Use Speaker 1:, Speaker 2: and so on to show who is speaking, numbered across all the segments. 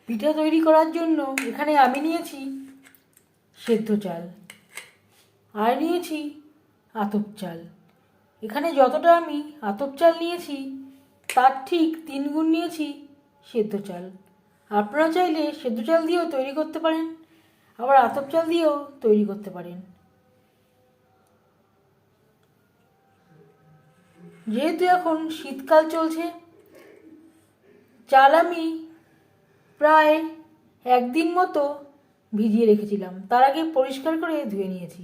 Speaker 1: পিঠা তৈরি করার জন্য এখানে আমি নিয়েছি সেদ্ধ চাল আর নিয়েছি আতপ চাল। এখানে যতটা আমি আতপ চাল নিয়েছি তার ঠিক 3 গুণ নিয়েছি সেদ্ধ চাল। আপনারা চাইলে সেদ্ধ চাল দিয়েও তৈরি করতে পারেন, আবার আতপ চাল দিয়েও তৈরি করতে পারেন। যেহেতু এখন শীতকাল চলছে, চাল আমি প্রায় 1 দিন মতো ভিজিয়ে রেখেছিলাম। তার আগে পরিষ্কার করে ধুয়ে নিয়েছি।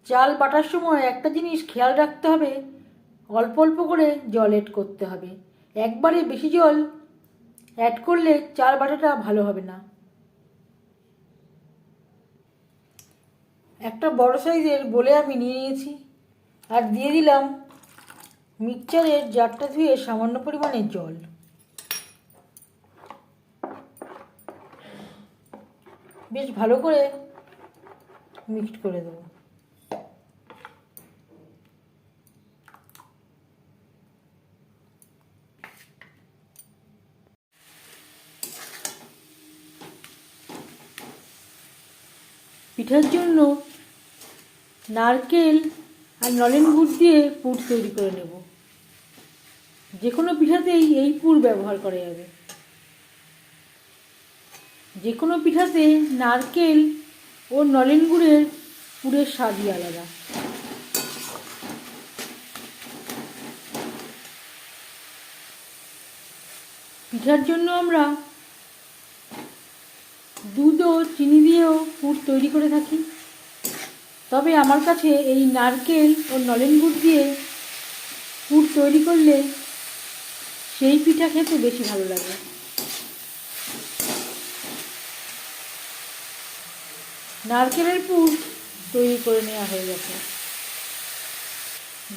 Speaker 1: চাল বাটার সময় একটা জিনিস খেয়াল রাখতে হবে, অল্প অল্প করে জল অ্যাড করতে হবে। একবারে বেশি জল অ্যাড করলে চাল বাটাটা ভালো হবে না। একটা বড় সাইজের বোলে আমি নিয়ে নিয়েছি আর দিয়ে দিলাম মিক্সচারের জারটা ধুয়ে সামান্য পরিমাণে জল। বেশ ভালো করে মিক্সড করে দেবো। পিঠার জন্য নারকেল আর নলেন গুড় দিয়ে পুর তৈরি করে নেব। যে কোনো পিঠাতেই এই পুর ব্যবহার করা যাবে। যে কোনো পিঠাতে নারকেল ও নলেন গুড়ের পুরের স্বাদই আলাদা। পিঠার জন্য আমরা দুধ ও চিনি দিয়েও পুর তৈরি করে থাকি, তবে আমার কাছে এই নারকেল ও নলেন গুড় দিয়ে পুর তৈরি করলে সেই পিঠা খেতে বেশি ভালো লাগে। নারকেলের পুর তৈরি করে নেওয়া হয়ে গেছে।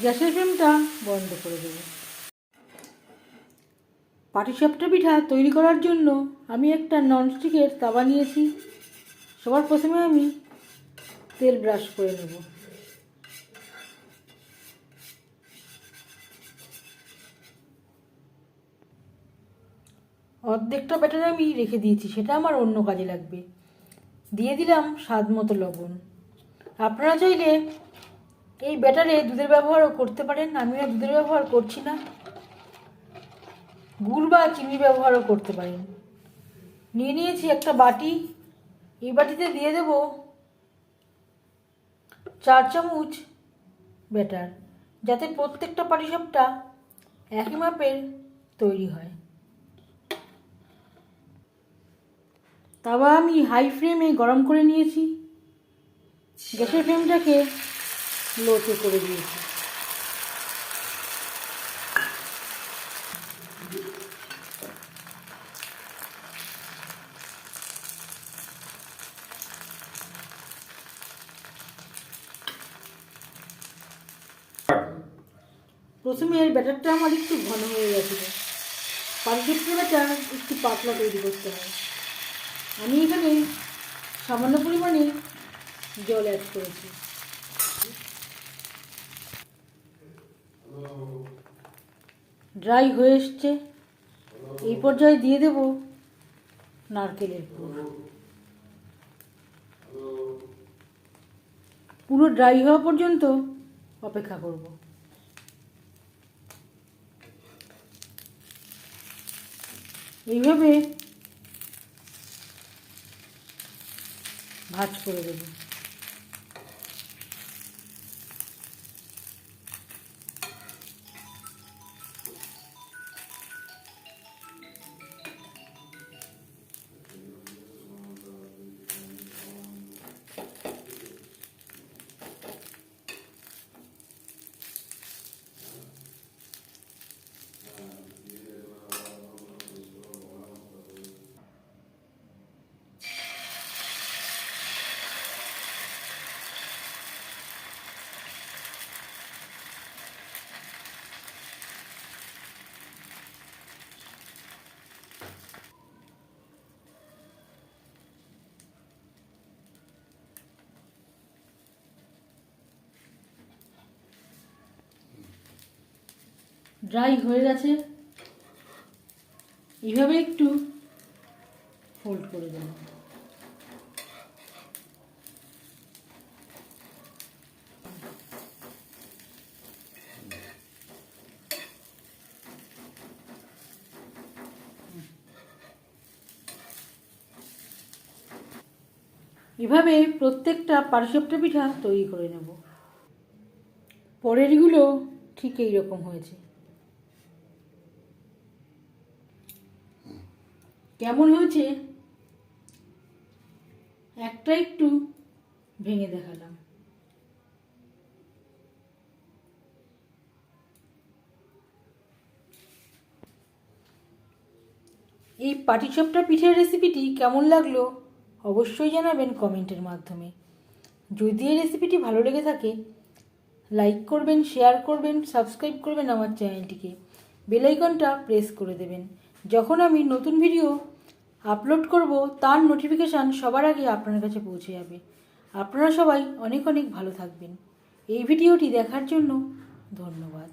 Speaker 1: গ্যাসের ফ্লেমটা বন্ধ করে দেব। পাটিসাপটা পিঠা তৈরি করার জন্য আমি একটা ননস্টিকের তাওয়া নিয়েছি। সবার প্রথমে আমি তেল ব্রাশ করে নেব। অর্ধেকটা ব্যাটার আমি রেখে দিয়েছি, সেটা আমার অন্য কাজে লাগবে। দিয়ে দিলাম স্বাদ মতো লবণ। আপনারা চাইলে এই ব্যাটারে দুধের ব্যবহারও করতে পারেন, আমি আর দুধের ব্যবহার করছি না। গুড় বা চিনি ব্যবহারও করতে পারেন। নিয়ে নিয়েছি একটা বাটি। এই বাটিতে দিয়ে দেব 4 চামচ ব্যাটার, যাতে প্রত্যেকটা পাটিসাপটা একই মাপের তৈরি হয়। তাওয়া আমি হাই ফ্লেমে গরম করে নিয়েছি। গ্যাসের ফ্লেমটাকে লোতে করে দিয়েছি। প্রথমে এর ব্যাটারটা আমার একটু ঘন হয়ে গেছিল। পাটিসাপটার ব্যাটার একটু পাতলা তৈরি করতে হয়। আমি এখানে সামান্য পরিমাণে জল অ্যাড করেছি। ড্রাই হয়ে এসছে। এই পর্যায়ে দিয়ে দেব নারকেলের পুর। পুরো ড্রাই হওয়া পর্যন্ত অপেক্ষা করব। এইভাবে ভাঁজ করে দেব। ড্রাই হয়ে গেছে। এইভাবে একটু ফোল্ড করে দেব। এভাবে প্রত্যেকটা পাটিসাপটা পিঠা তৈরি করে নেব। পরেরগুলো ঠিক এই রকম হয়েছে। কেমন হয়েছে একটা একটু ভেঙে দেখালাম। এই পাটিসাপটা পিঠের রেসিপিটি কেমন লাগলো অবশ্যই জানাবেন কমেন্টের মাধ্যমে। যদি এই রেসিপিটি ভালো লেগে থাকে লাইক করবেন, শেয়ার করবেন, সাবস্ক্রাইব করবেন আমার চ্যানেলটিকে, বেল আইকনটা প্রেস করে দেবেন। যখন আমি নতুন ভিডিও আপলোড করব তার নোটিফিকেশান সবার আগে আপনার কাছে পৌঁছে যাবে। আপনারা সবাই অনেক অনেক ভালো থাকবেন। এই ভিডিওটি দেখার জন্য ধন্যবাদ।